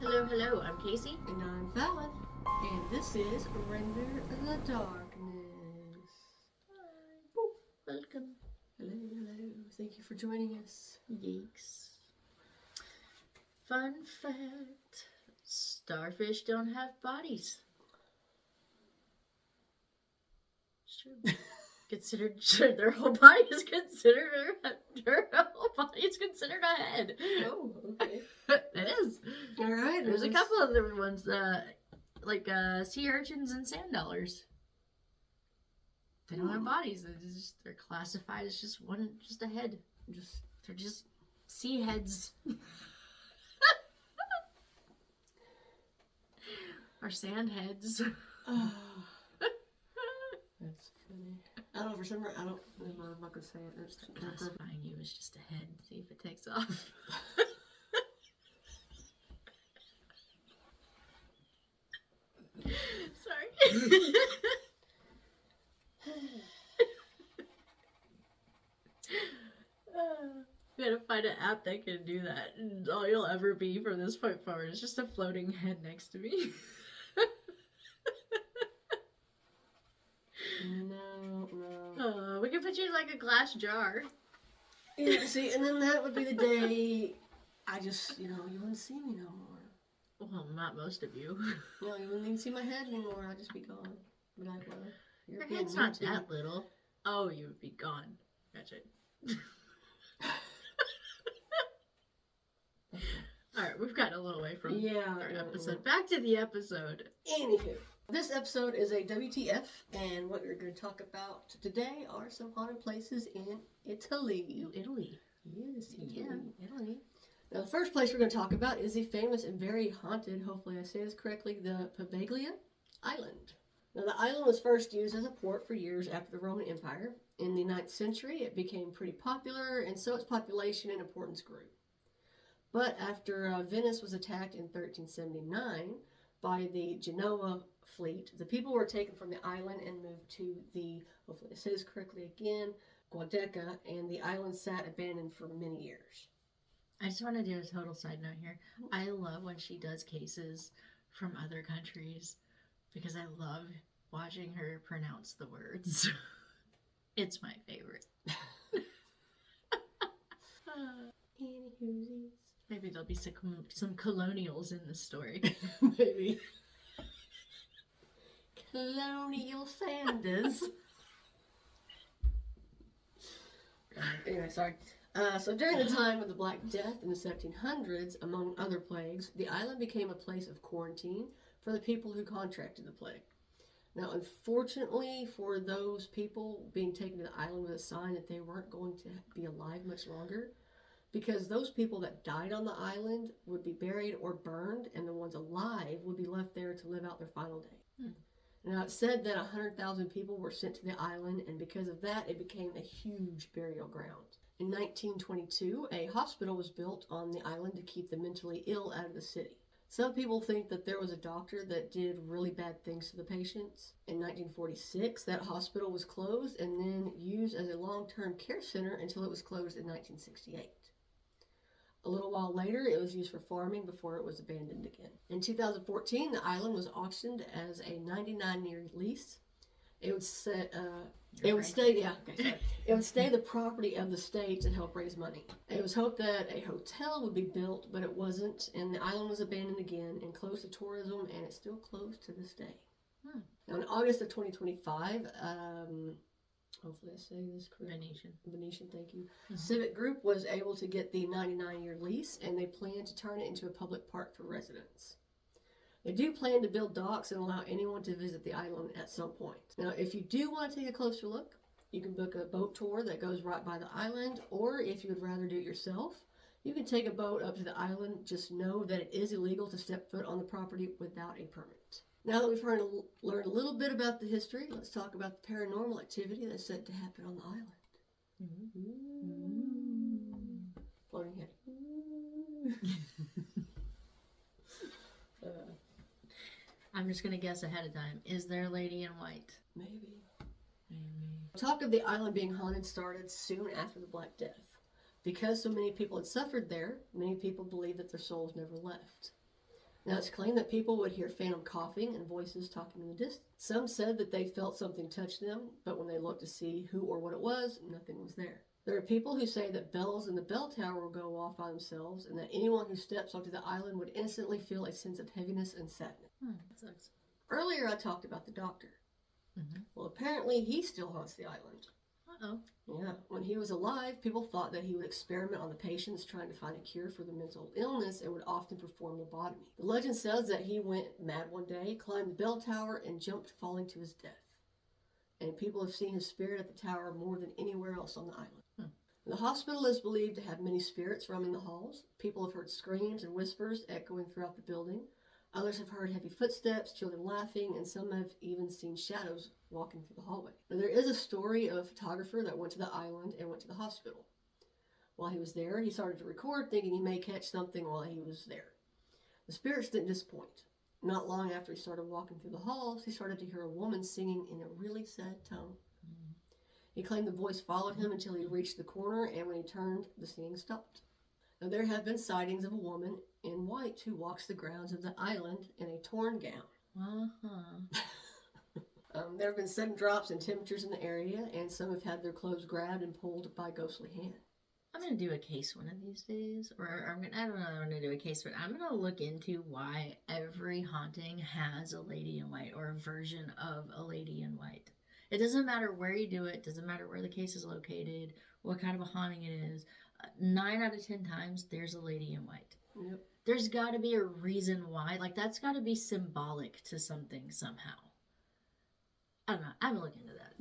Hello, hello, I'm Casey. And I'm Fallon. And this is Render the Darkness. Hi. Welcome. Hello, hello. Thank you for joining us. Yeeks. Fun fact, starfish don't have bodies. It's true. Considered their whole body is considered a head. Oh, okay. It is. All right. There's a couple other ones, like sea urchins and sand dollars. They don't have bodies. They're classified as just a head. They're just sea heads. Or sand heads. Oh, that's funny. I don't know, for some reason, I'm not going to say it. It's classifying you as just a head. See if it takes off. Sorry. We gotta find an app that can do that. And all you'll ever be from this point forward is just a floating head next to me. No. We can put you in like a glass jar. Yeah, see, and then that would be the day I just, you wouldn't see me no more. Well, not most of you. You wouldn't even see my head anymore. I'd just be gone. Be like, well, Your head's not that little. Oh, you would be gone. Gotcha. Alright, we've gotten a little away from our episode. Back to the episode. Anywho, this episode is a WTF, and what we're going to talk about today are some haunted places in Italy. Ooh, Italy. Yes, Italy. Yeah, Italy. Now, the first place we're going to talk about is the famous and very haunted, hopefully I say this correctly, the Poveglia Island. Now, the island was first used as a port for years after the Roman Empire. In the 9th century, it became pretty popular, and so its population and importance grew. But after Venice was attacked in 1379 by the Genoa fleet, the people were taken from the island and moved to the, hopefully I say this correctly again, Giudecca, and the island sat abandoned for many years. I just want to do a total side note here. I love when she does cases from other countries because I love watching her pronounce the words. It's my favorite. Maybe there'll be some colonials in this story. Maybe. Colonial Sanders. Anyway, sorry. So during the time of the Black Death in the 1700s, among other plagues, the island became a place of quarantine for the people who contracted the plague. Now, unfortunately for those people being taken to the island with a sign that they weren't going to be alive much longer, because those people that died on the island would be buried or burned, and the ones alive would be left there to live out their final day. Now, it's said that 100,000 people were sent to the island, and because of that, it became a huge burial ground. In 1922, a hospital was built on the island to keep the mentally ill out of the city. Some people think that there was a doctor that did really bad things to the patients. In 1946, that hospital was closed and then used as a long-term care center until it was closed in 1968. A little while later, it was used for farming before it was abandoned again. In 2014, the island was auctioned as a 99-year lease. It would stay the property of the state to help raise money. It was hoped that a hotel would be built, but it wasn't, and the island was abandoned again and closed to tourism, and it's still closed to this day. Now, in August of 2025, hopefully I say this correctly. Venetian, thank you. Civic Group was able to get the 99-year lease, and they plan to turn it into a public park for residents. They do plan to build docks and allow anyone to visit the island at some point. Now, if you do want to take a closer look, you can book a boat tour that goes right by the island, or if you would rather do it yourself, you can take a boat up to the island. Just know that it is illegal to step foot on the property without a permit. Now that we've learned a little bit about the history, let's talk about the paranormal activity that's said to happen on the island. Floating head. I'm just going to guess ahead of time. Is there a lady in white? Maybe. Talk of the island being haunted started soon after the Black Death. Because so many people had suffered there, many people believe that their souls never left. Now, it's claimed that people would hear phantom coughing and voices talking in the distance. Some said that they felt something touch them, but when they looked to see who or what it was, nothing was there. There are people who say that bells in the bell tower will go off by themselves, and that anyone who steps onto the island would instantly feel a sense of heaviness and sadness. That sucks. Earlier, I talked about the doctor. Mm-hmm. Well, apparently, he still haunts the island. Uh-oh. Yeah, when he was alive, people thought that he would experiment on the patients trying to find a cure for the mental illness and would often perform lobotomy. The legend says that he went mad one day, climbed the bell tower, and jumped, falling to his death. And people have seen his spirit at the tower more than anywhere else on the island. The hospital is believed to have many spirits roaming the halls. People have heard screams and whispers echoing throughout the building. Others have heard heavy footsteps, children laughing, and some have even seen shadows walking through the hallway. Now, there is a story of a photographer that went to the island and went to the hospital. While he was there, he started to record, thinking he may catch something while he was there. The spirits didn't disappoint. Not long after he started walking through the halls, he started to hear a woman singing in a really sad tone. He claimed the voice followed him until he reached the corner, and when he turned, the singing stopped. Now, there have been sightings of a woman in white who walks the grounds of the island in a torn gown. Uh-huh. There have been sudden drops in temperatures in the area, and some have had their clothes grabbed and pulled by a ghostly hand. I'm going to do a case one of these days. I don't know if I'm going to do a case, but I'm going to look into why every haunting has a lady in white or a version of a lady in white. It doesn't matter where you do it. Doesn't matter where the case is located, what kind of a haunting it is. 9 out of 10 times, there's a lady in white. Yep. There's got to be a reason why. Like, that's got to be symbolic to something somehow. I don't know. I haven't looked into that.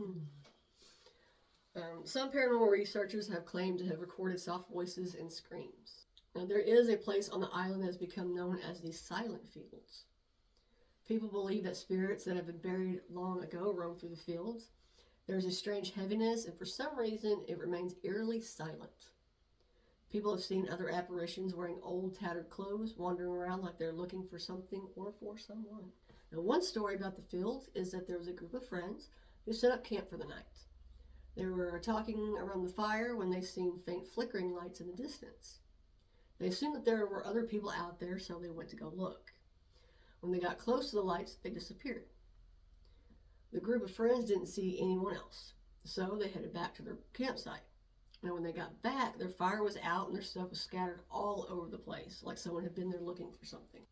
Some paranormal researchers have claimed to have recorded soft voices and screams. Now, there is a place on the island that has become known as the Silent Fields. People believe that spirits that have been buried long ago roam through the fields. There's a strange heaviness, and for some reason, it remains eerily silent. People have seen other apparitions wearing old, tattered clothes, wandering around like they're looking for something or for someone. Now, one story about the fields is that there was a group of friends who set up camp for the night. They were talking around the fire when they seen faint flickering lights in the distance. They assumed that there were other people out there, so they went to go look. When they got close to the lights, they disappeared. The group of friends didn't see anyone else, so they headed back to their campsite. Now, when they got back, their fire was out and their stuff was scattered all over the place, like someone had been there looking for something.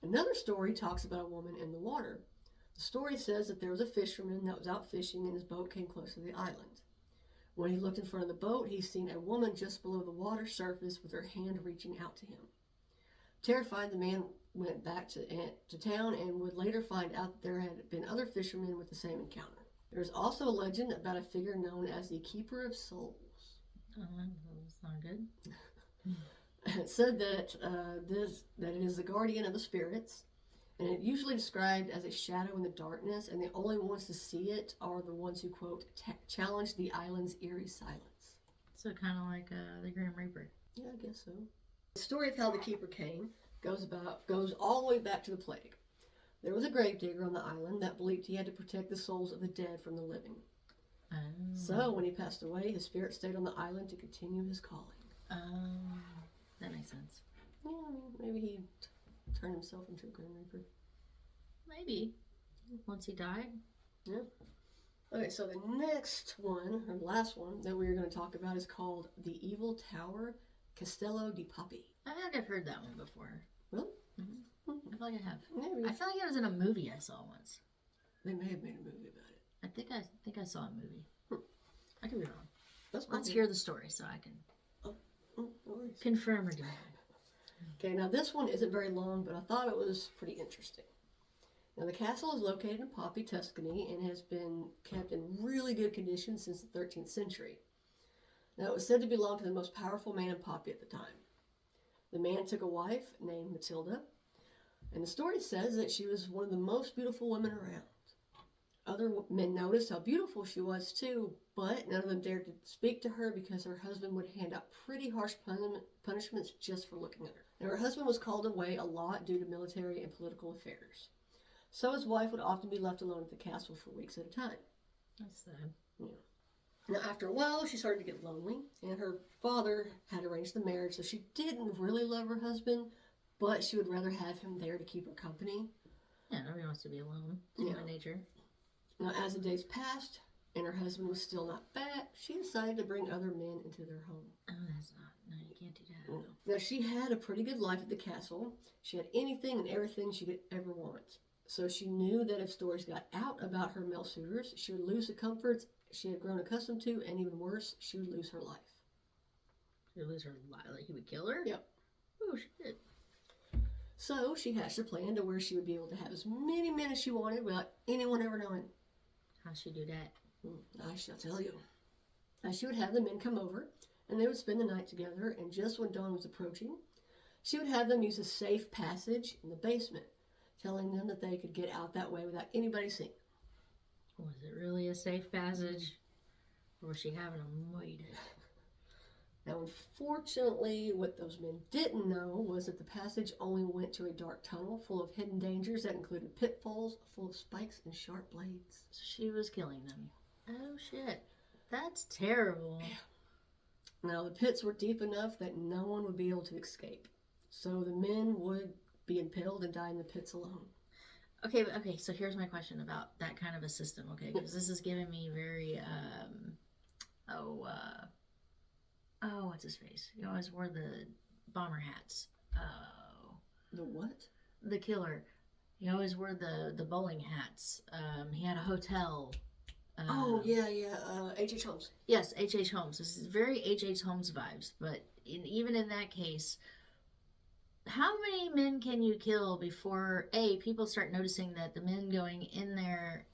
Another story talks about a woman in the water. The story says that there was a fisherman that was out fishing and his boat came close to the island. When he looked in front of the boat, he seen a woman just below the water surface with her hand reaching out to him. Terrified, the man went back to town and would later find out that there had been other fishermen with the same encounter. There's also a legend about a figure known as the Keeper of Souls. Oh, that's not good. It said that that it is the guardian of the spirits, and it usually described as a shadow in the darkness, and the only ones to see it are the ones who, quote, challenge the island's eerie silence. So kind of like the Grim Reaper. Yeah, I guess so. The story of how the Keeper came goes all the way back to the plague. There was a gravedigger on the island that believed he had to protect the souls of the dead from the living. Oh. So when he passed away, his spirit stayed on the island to continue his calling. That makes sense. Yeah, I mean, maybe he turned himself into a Grim Reaper. Maybe. Once he died. Yeah. Okay, so the next one, or the last one, that we're going to talk about is called The Evil Tower, Castello di Papi. I feel like I've heard that one before. Really? Mm-hmm. I feel like I have. Maybe. I feel like it was in a movie I saw once. They may have made a movie about it. I think I saw a movie. I could be wrong. That's Let's hear the story so I can no worries. confirm or deny. Okay, now this one isn't very long, but I thought it was pretty interesting. Now the castle is located in Papi, Tuscany, and has been kept in really good condition since the 13th century. Now it was said to belong to the most powerful man in Papi at the time. The man took a wife named Matilda, and the story says that she was one of the most beautiful women around. Other men noticed how beautiful she was too, but none of them dared to speak to her because her husband would hand out pretty harsh punishments just for looking at her. Now her husband was called away a lot due to military and political affairs. So his wife would often be left alone at the castle for weeks at a time. That's sad. Yeah. Now after a while, she started to get lonely, and her father had arranged the marriage, so she didn't really love her husband, but she would rather have him there to keep her company. Yeah, nobody wants to be alone. It's Yeah. human nature. Now, as the days passed and her husband was still not back, she decided to bring other men into their home. Oh, that's not. No, you can't do that. Now, she had a pretty good life at the castle. She had anything and everything she could ever want. So she knew that if stories got out about her male suitors, she would lose the comforts she had grown accustomed to, and even worse, she would lose her life. She'd lose her life. Like, he would kill her? Yep. Oh, shit. So she hatched a plan to where she would be able to have as many men as she wanted without anyone ever knowing. How'd she do that? I shall tell you. Now, she would have the men come over, and they would spend the night together, and just when dawn was approaching, she would have them use a safe passage in the basement, telling them that they could get out that way without anybody seeing. Was it really a safe passage? Or was she having them waited? Now, unfortunately, what those men didn't know was that the passage only went to a dark tunnel full of hidden dangers that included pitfalls full of spikes and sharp blades. So she was killing them. Oh, shit. That's terrible. Now, the pits were deep enough that no one would be able to escape. So the men would be impaled and die in the pits alone. Okay, so here's my question about that kind of a system, okay? Because this is giving me very, what's his face? He always wore the bomber hats. Oh. The what? The killer. He always wore the bowling hats. He had a hotel. H.H. Holmes. Yes, H.H. Holmes. This is very H.H. Holmes vibes, but even in that case, how many men can you kill before, A, people start noticing that the men going in there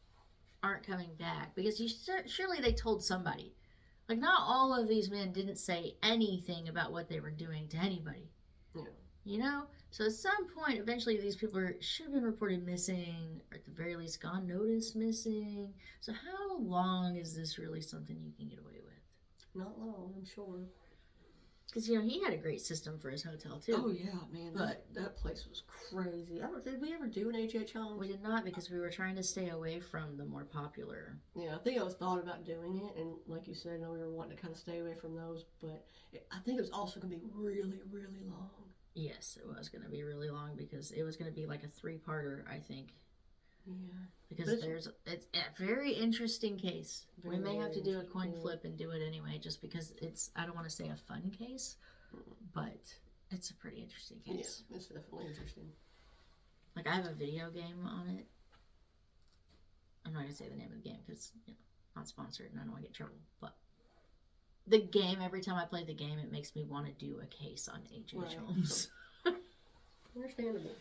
aren't coming back? Because surely they told somebody. Like, not all of these men didn't say anything about what they were doing to anybody. Yeah. You know? So at some point, eventually these people should have been reported missing, or at the very least gone noticed missing. So how long is this really something you can get away with? Not long, I'm sure. Because, you know, he had a great system for his hotel, too. Oh, yeah, man. That place was crazy. Did we ever do an H.H. Holmes? We did not, because we were trying to stay away from the more popular. Yeah, I think I was thought about doing it, and like you said, I know we were wanting to kind of stay away from those, but I think it was also going to be really, really long. Yes, it was going to be really long, because it was going to be like a 3-parter, I think. Yeah. Because it's a very interesting case. We may have to do a coin flip and do it anyway, just because I don't want to say a fun case, but it's a pretty interesting case. Yeah, it's definitely interesting. Like, I have a video game on it. I'm not going to say the name of the game because, you know, not sponsored and I don't want to get in trouble. But the game, every time I play the game, it makes me want to do a case on H.H. Holmes. Understandable.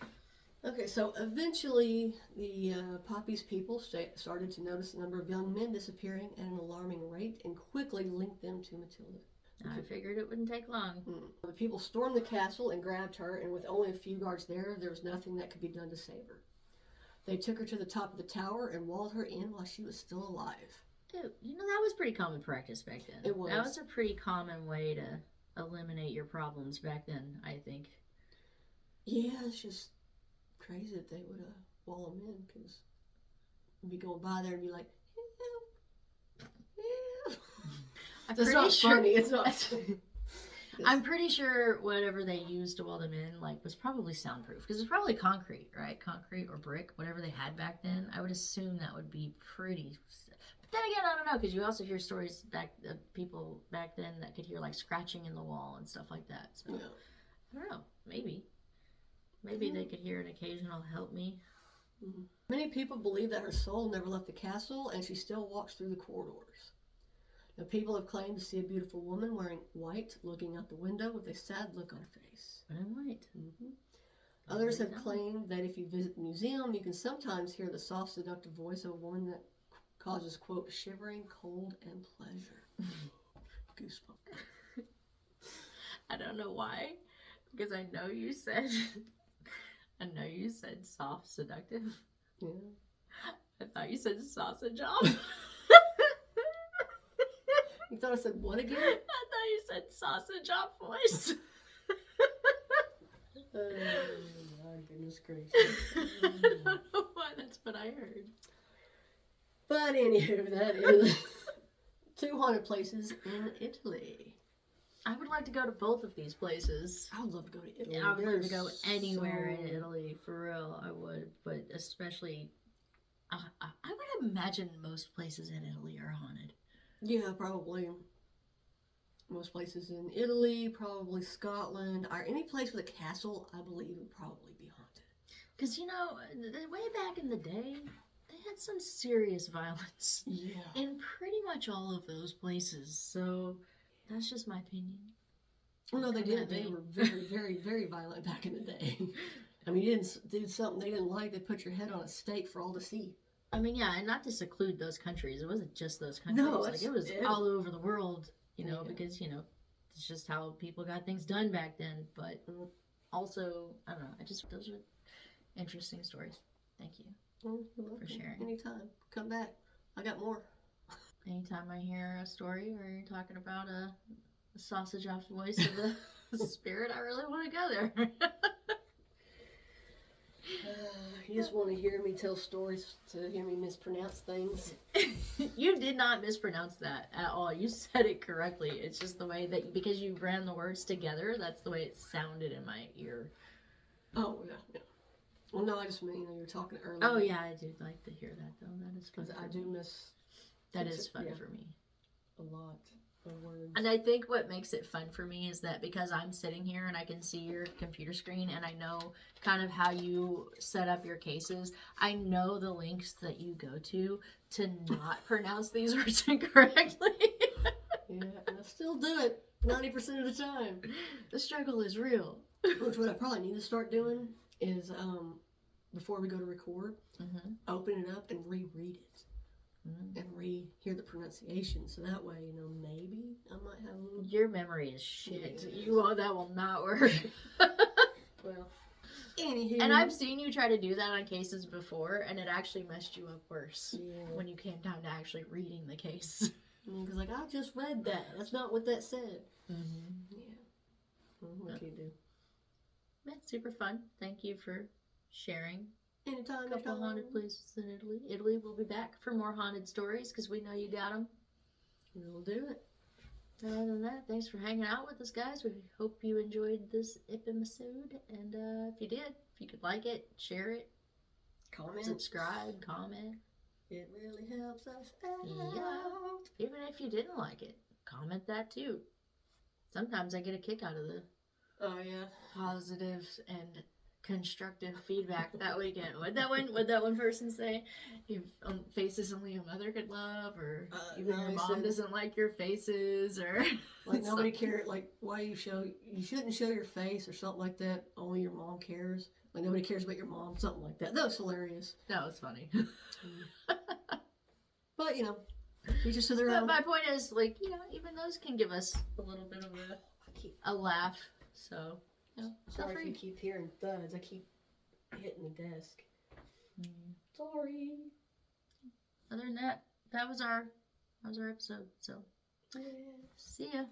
Okay, so eventually the Poppy's people started to notice the number of young men disappearing at an alarming rate and quickly linked them to Matilda. I figured it wouldn't take long. The people stormed the castle and grabbed her, and with only a few guards there was nothing that could be done to save her. They took her to the top of the tower and walled her in while she was still alive. Ew, you know, that was pretty common practice back then. It was. That was a pretty common way to eliminate your problems back then, I think. Yeah, it's just crazy that they would wall them in, because you'd be going by there and be like, help. It's not funny. It's not. I'm pretty sure whatever they used to wall them in, like, was probably soundproof, because it's probably concrete, right? Concrete or brick, whatever they had back then. I would assume that would be pretty. But then again, I don't know, because you also hear stories of people back then that could hear like scratching in the wall and stuff like that. So Yeah. I don't know. Maybe they could hear an occasional "help me." Mm-hmm. Many people believe that her soul never left the castle, and she still walks through the corridors. Now, people have claimed to see a beautiful woman wearing white, looking out the window with a sad look on her face. But I'm white. Mm-hmm. Others have claimed that if you visit the museum, you can sometimes hear the soft, seductive voice of a woman that causes, quote, shivering, cold, and pleasure. Goosebumps. I don't know why, because I know you said soft, seductive. Yeah. I thought you said sausage off. You thought I said what again? I thought you said sausage off voice. Oh my goodness gracious. I don't know why, that's what I heard. But anywho, that is 2 haunted places in Italy. I would like to go to both of these places. I would love to go to Italy. I would love to There's go anywhere in so- Italy, for real. I would, but especially, I would imagine most places in Italy are haunted. Yeah, probably. Most places in Italy, probably Scotland, or any place with a castle, I believe would probably be haunted. Because, you know, way back in the day, they had some serious violence Yeah. in pretty much all of those places. So that's just my opinion. Well, no, they Come did. at They me. were very, very, very violent back in the day. I mean, you didn't do something they didn't like, they put your head on a stake for all to see. I mean, yeah, and not to seclude those countries. It wasn't just those countries. No, Like, it was yeah. all over the world, you know, Yeah. because, you know, it's just how people got things done back then. But also, I don't know. Those are interesting stories. Thank you. Well, you're welcome. sharing. Anytime. Come back. I got more. Anytime I hear a story where you're talking about a sausage off voice of the spirit, I really want to go there. You just want to hear me tell stories, to hear me mispronounce things. You did not mispronounce that at all. You said it correctly. It's just the way that, because you ran the words together, that's the way it sounded in my ear. Oh, yeah, yeah. Well, no, I just mean, you were talking earlier. Oh, yeah, I do like to hear that, though. That is fun. Because I for do me. miss That is fun yeah. for me. a lot of words. And I think what makes it fun for me is that because I'm sitting here and I can see your computer screen and I know kind of how you set up your cases, I know the links that you go to not pronounce these words incorrectly. Yeah, and I still do it 90% of the time. The struggle is real. Which what I probably need to start doing is, before we go to record, Mm-hmm. open it up and reread it. Mm-hmm. And hear the pronunciation. So that way, you know, maybe I might have a little... Your memory is shit. Yeah. That will not work. Well, anywho. And I've seen you try to do that on cases before, and it actually messed you up worse Yeah. when you came down to actually reading the case. Because, like, I just read that. That's not what that said. Mm-hmm. Yeah. Well, what can you do? Yeah, super fun. Thank you for sharing Anytime, a couple anytime. haunted places in Italy. Italy will be back for more haunted stories because we know you got them. We'll do it. Other than that, thanks for hanging out with us, guys. We hope you enjoyed this episode. And if you did, if you could like it, share it, Comment. subscribe, comment. It really helps us out. Yeah. Even if you didn't like it, comment that too. Sometimes I get a kick out of the Oh, yeah. positive and constructive feedback that we get. What'd that one person say? Your faces only a mother could love, or even no, your he mom said- doesn't like your faces, or Like, nobody cares. Like, why you shouldn't show your face or something like that. Only your mom cares. Like, nobody cares about your mom. Something like that. That was hilarious. No, it's funny. But, you know, each just to their But own. my point is, like, you know, even those can give us a little bit of a laugh. So, you know, feel Sorry if you free. keep hearing thuds. I keep hitting the desk. Sorry. Other than that, that was our episode. So, Yeah. see ya.